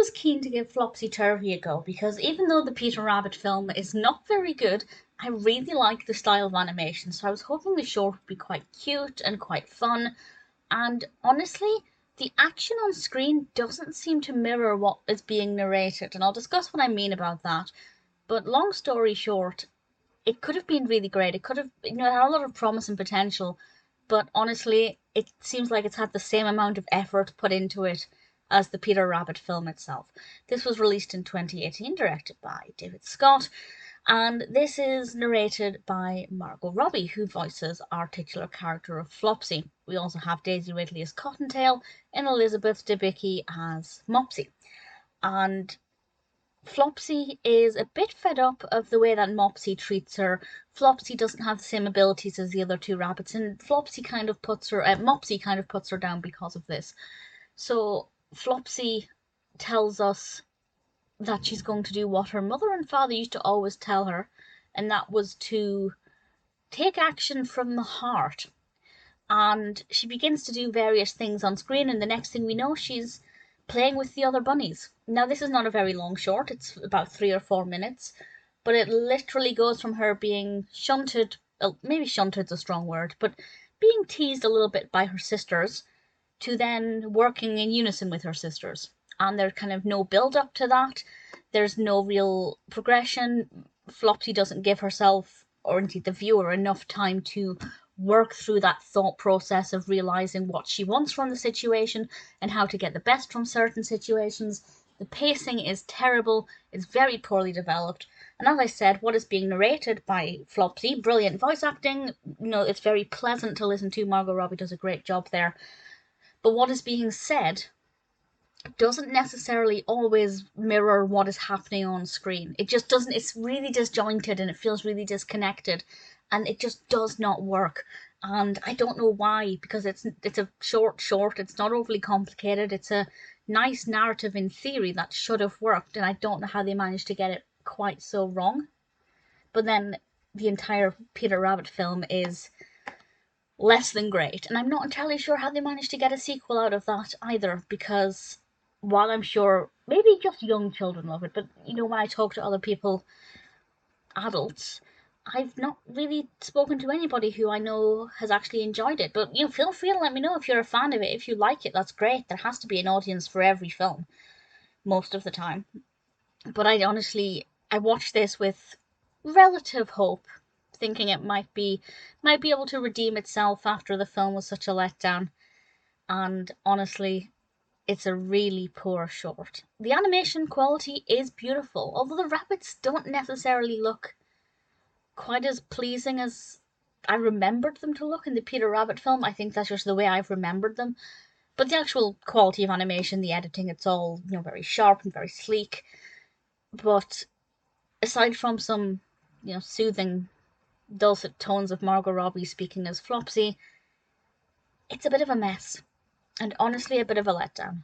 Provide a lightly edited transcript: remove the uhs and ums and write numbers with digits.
was keen to give Flopsy Turvy a go because even though the Peter Rabbit film is not very good, I really like the style of animation, so I was hoping the short would be quite cute and quite fun. And honestly, the action on screen doesn't seem to mirror what is being narrated, and I'll discuss what I mean about that. But long story short, it could have been really great. It could have, it had a lot of promise and potential, but honestly, it seems like it's had the same amount of effort put into it as the Peter Rabbit film itself. This was released in 2018, directed by David Scott, and this is narrated by Margot Robbie, who voices our titular character of Flopsy. We also have Daisy Ridley as Cottontail and Elizabeth Debicki as Mopsy. And Flopsy is a bit fed up of the way that Mopsy treats her. Flopsy doesn't have the same abilities as the other two rabbits, and Mopsy kind of puts her down because of this. So Flopsy tells us that she's going to do what her mother and father used to always tell her, and that was to take action from the heart. And she begins to do various things on screen, and the next thing we know, she's playing with the other bunnies. Now, this is not a very long short, it's about 3 or 4 minutes, but it literally goes from her being shunted, well, maybe shunted's a strong word, but being teased a little bit by her sisters, to then working in unison with her sisters. And there's kind of no build up to that. There's no real progression. Flopsy doesn't give herself, or indeed the viewer, enough time to work through that thought process of realizing what she wants from the situation and how to get the best from certain situations. The pacing is terrible. It's very poorly developed. And as I said, what is being narrated by Flopsy, brilliant voice acting. It's very pleasant to listen to. Margot Robbie does a great job there. But what is being said doesn't necessarily always mirror what is happening on screen. It just doesn't. It's really disjointed and it feels really disconnected, and it just does not work. And I don't know why, because it's a short. It's not overly complicated. It's a nice narrative in theory that should have worked, and I don't know how they managed to get it quite so wrong. But then the entire Peter Rabbit film is less than great, and I'm not entirely sure how they managed to get a sequel out of that either, because while I'm sure maybe just young children love it, but when I talk to other people, adults, I've not really spoken to anybody who I know has actually enjoyed it. But feel free to let me know if you're a fan of it. If you like it, that's great. There has to be an audience for every film most of the time. But I watched this with relative hope, thinking it might be able to redeem itself after the film was such a letdown. And honestly, it's a really poor short. The animation quality is beautiful, although the rabbits don't necessarily look quite as pleasing as I remembered them to look in the Peter Rabbit film. I think that's just the way I've remembered them. But the actual quality of animation, the editing, it's all, very sharp and very sleek. But aside from some, soothing, dulcet tones of Margot Robbie speaking as Flopsy, it's a bit of a mess. And honestly, a bit of a letdown.